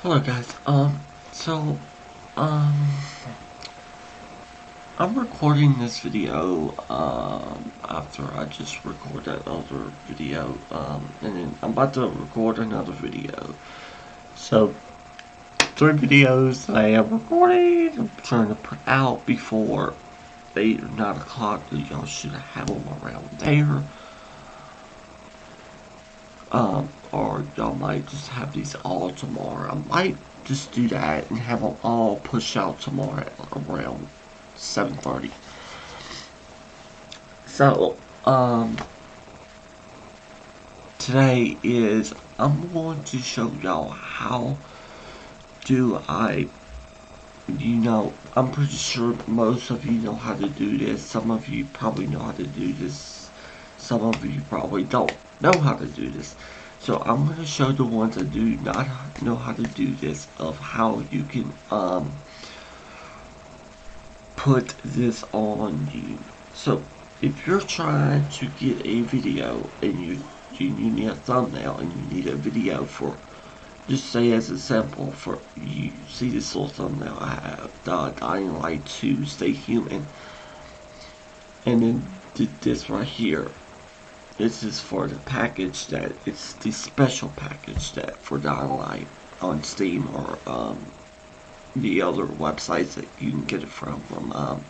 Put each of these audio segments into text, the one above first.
Hello guys, so, um, I'm recording this video, after I just recorded that other video, and then I'm about to record another video. So, 3 videos that I am recording, I'm trying to put out before 8 or 9 o'clock, y'all should have them around there. Or y'all might just have these all tomorrow. I might just do that and have them all push out tomorrow around 7:30. So, today I'm going to show y'all how do I'm pretty sure most of you know how to do this. Some of you probably know how to do this. Some of you probably don't know how to do this. So I'm going to show the ones that do not know how to do this of how you can put this on you. So if you're trying to get a video and you need a thumbnail and you need a video for, just say as a sample, for you see this little thumbnail I have, the Dying Light 2 Stay Human, and then this right here. This is for the package that, it's the special package that for Dying Light on Steam or the other websites that you can get it from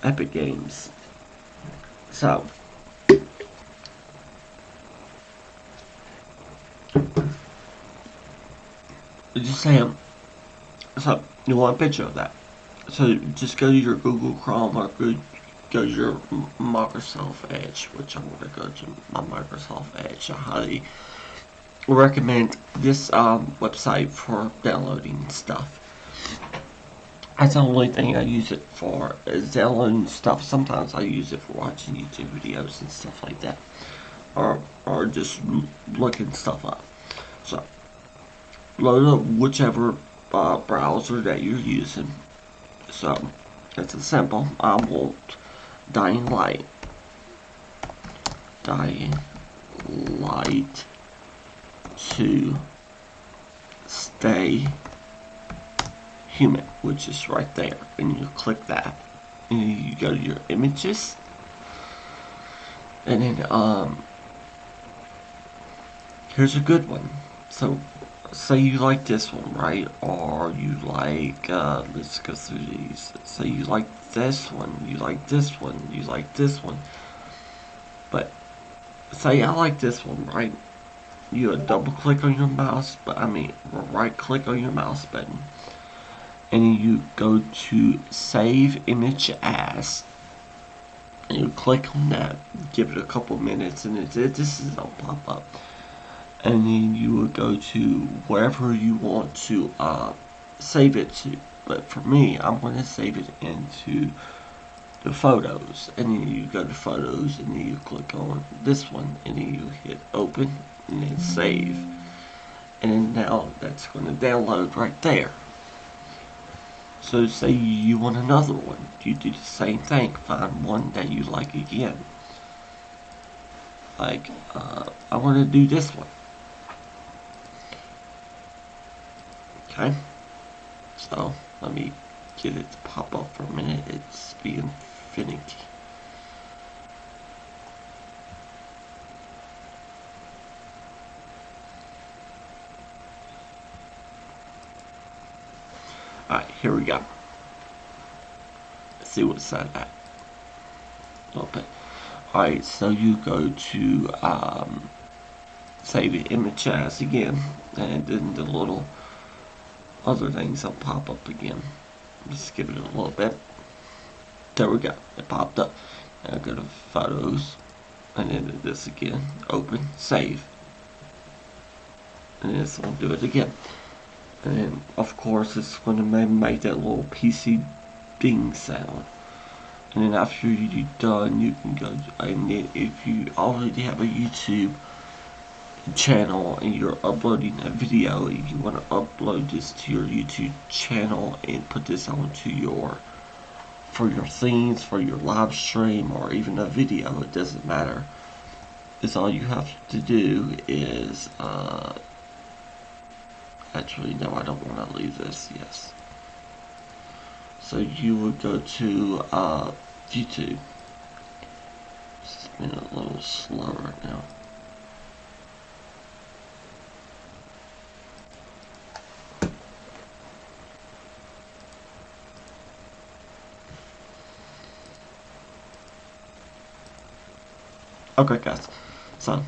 Epic Games. So, just saying. So, you want a picture of that. So, just go to your Google Chrome or go to your Microsoft Edge, which I'm going to go to my Microsoft Edge. I highly recommend this website for downloading stuff. That's the only thing I use it for, is downloading stuff. Sometimes I use it for watching YouTube videos and stuff like that, or just looking stuff up. So load up whichever browser that you're using. So it's a simple. I want Dying Light 2 Stay Human, which is right there, and you click that, and you go to your images, and then here's a good one. So say you like this one, right? Or you like, let's go through these. Say you like this one, you like this one, you like this one. But say I like this one, right? You would double click on your mouse, right click on your mouse button. And then you go to Save Image As. And you click on that, give it a couple minutes, and this is all pop up. And then you will go to wherever you want to save it to. But for me, I'm going to save it into the photos. And then you go to photos, and then you click on this one, and then you hit open, and then save. And then now that's going to download right there. So say you want another one, you do the same thing, find one that you like again. Like, I want to do this one. Okay, so let me get it to pop up for a minute, it's being finicky. Alright, here we go. Let's see what's that at. A little bit. Alright, so you go to save the image as again, and then the little other things will pop up again. Just give it a little bit. There we go. It popped up. Now go to photos, and then this again. Open, save, and this will do it again. And then, of course, it's going to make that little PC ding sound. And then after you're done, you can go, and then if you already have a YouTube channel and you're uploading a video, if you want to upload this to your YouTube channel and put this onto for your themes, for your live stream, or even a video, it doesn't matter. It's all you have to do is Actually, no, I don't want to leave this. Yes. So you would go to YouTube. It's been a little slow right now. Okay, guys. So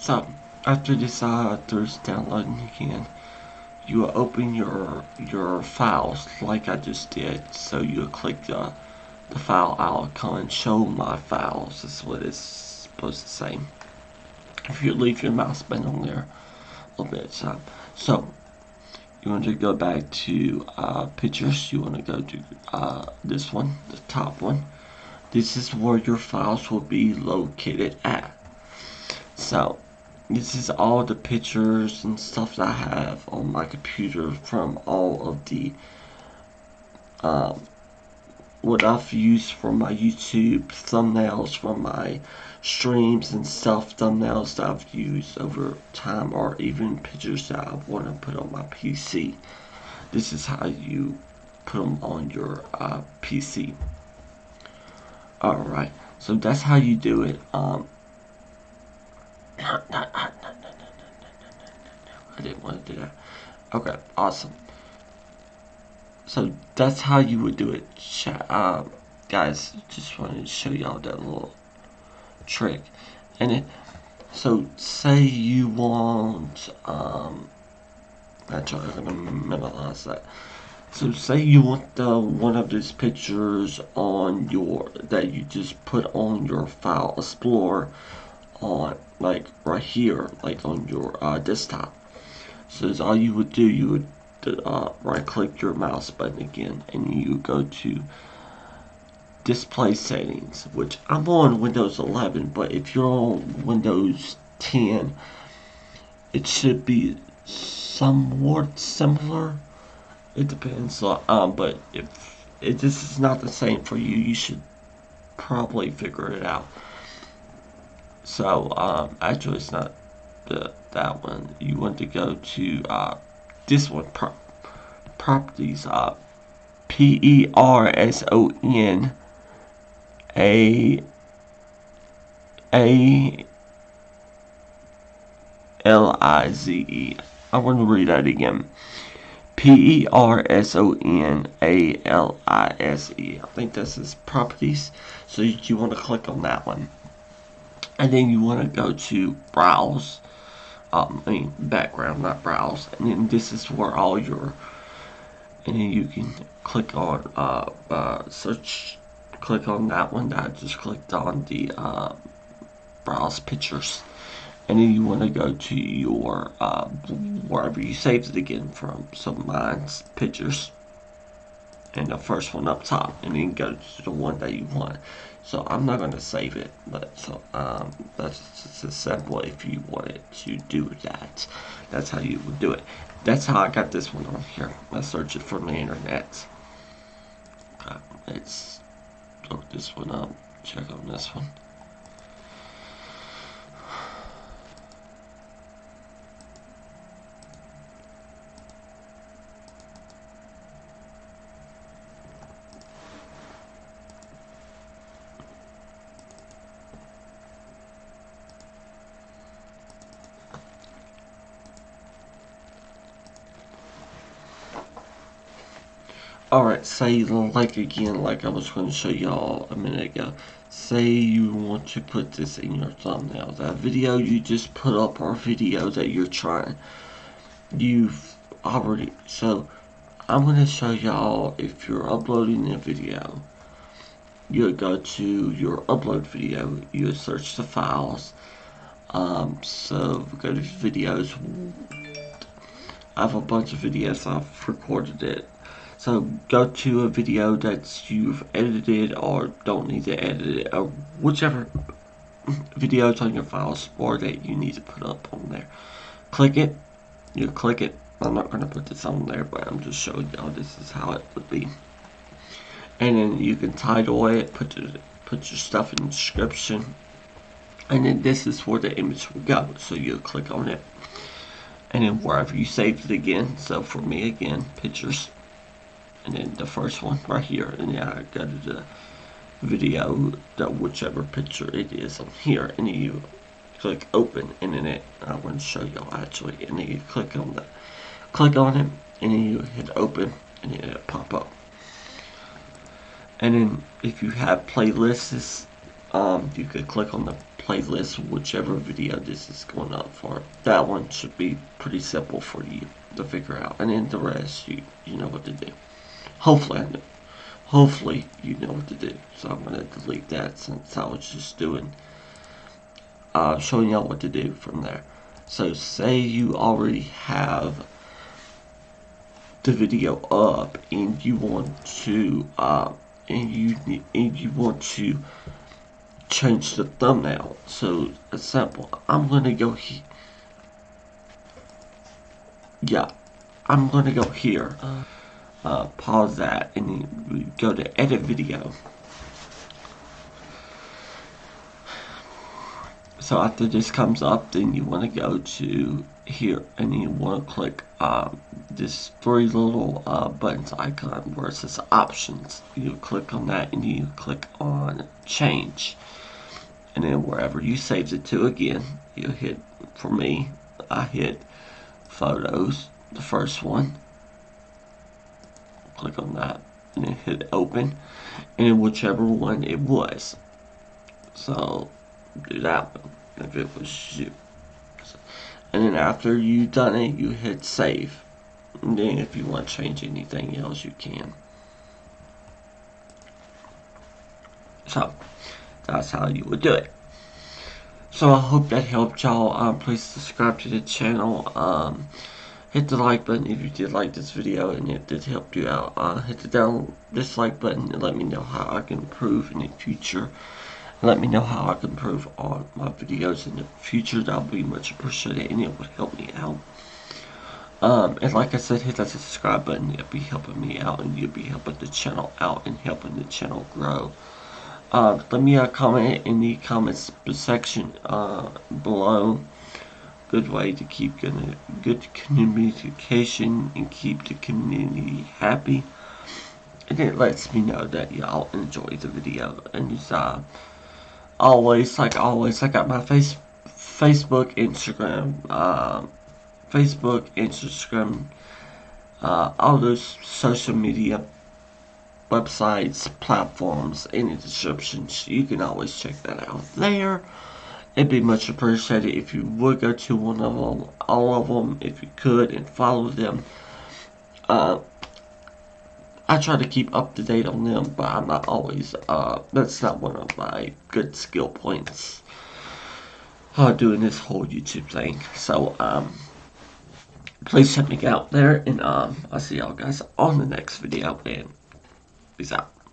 So after this thirst downloading again, you will open your files like I just did. So you'll click the file icon, show my files is what it's supposed to say. If you leave your mouse button on there a little bit of time. So you want to go back to pictures. You want to go to this one, the top one. This is where your files will be located at. So this is all the pictures and stuff that I have on my computer from all of the what I've used for my YouTube thumbnails, for my streams and stuff, thumbnails that I've used over time, or even pictures that I want to put on my PC. This is how you put them on your PC. Alright, so that's how you do it. I didn't want to do that. Okay, awesome. So that's how you would do it, chat. Guys, just wanted to show y'all that little trick. And it, so say you want, actually I'm gonna minimize that. So say you want one of these pictures on your, that you just put on your file explorer on, like right here, like on your desktop. So that's all you would do. You would right click your mouse button again, and you go to display settings, which I'm on Windows 11, but if you're on Windows 10, it should be somewhat similar. It depends, but if this is not the same for you, you should probably figure it out. So actually it's not that one. You want to go to this one, properties, PERSON AALIZE. I want to read that again. PERSONALISE. I think this is properties. So you want to click on that one. And then you want to go to browse. Background, not browse. And then this is where all your, and then you can click on search, click on that one that I just clicked on, the browse pictures. And then you want to go to your wherever you saved it again from. So mine's pictures. and the first one up top, and then go to the one that you want. So I'm not going to save it, but so that's just as simple. If you wanted to do that, that's how you would do it. That's how I got this one on here. I searched it from the internet. Let's look this one up. Check on this one. Alright, say like again, like I was going to show y'all a minute ago. Say you want to put this in your thumbnail. That video you just put up or video that you're trying. You've already, so I'm going to show y'all if you're uploading a video. You'll go to your upload video, you'll search the files. So go to videos. I have a bunch of videos, I've recorded it. So go to a video that you've edited or don't need to edit it, or whichever videos on your files or that you need to put up on there. Click it, you click it. I'm not going to put this on there, but I'm just showing y'all this is how it would be. And then you can title it, put your stuff in the description, and then this is where the image will go. So you'll click on it, and then wherever you saved it again. So for me again, pictures. And then the first one right here, and then I go to the video, whichever picture it is on here, and then you click open, and then I want to show y'all actually, and then you click on it, and then you hit open, and then it'll pop up. And then if you have playlists, you could click on the playlist, whichever video this is going up for. That one should be pretty simple for you to figure out, and then the rest you know what to do. Hopefully you know what to do. So I'm going to delete that since I was just doing showing y'all what to do from there. So say you already have the video up and you want to and you want to change the thumbnail. So it's simple. I'm going to go here. Yeah, I'm going to go here. Pause that, and then we go to edit video. So after this comes up, then you want to go to here, and then you want to click this three little buttons icon where it says options. You click on that, and you click on change, and then wherever you saved it to again, you hit. For me, I hit photos, the first one. Click on that, and then hit open, and then whichever one it was. So do that one if it was you. And then after you've done it, you hit save. And then if you want to change anything else, you can. So that's how you would do it. So I hope that helped y'all. Please subscribe to the channel. Hit the like button if you did like this video and it did help you out. Hit the dislike button and let me know how I can improve in the future. Let me know how I can improve on my videos in the future. That would be much appreciated and it would help me out. And like I said, hit that subscribe button. It'll be helping me out and you'll be helping the channel out and helping the channel grow. Let me comment in the comments section below. Good way to keep good communication and keep the community happy, and it lets me know that y'all enjoy the video. And it's always, like always, I got my Facebook, Instagram, all those social media websites, platforms in the descriptions. You can always check that out there. It'd be much appreciated if you would go to one of them, all of them, if you could, and follow them. I try to keep up to date on them, but I'm not always, that's not one of my good skill points, doing this whole YouTube thing. So, please check me out there, and, I'll see y'all guys on the next video, and Peace out.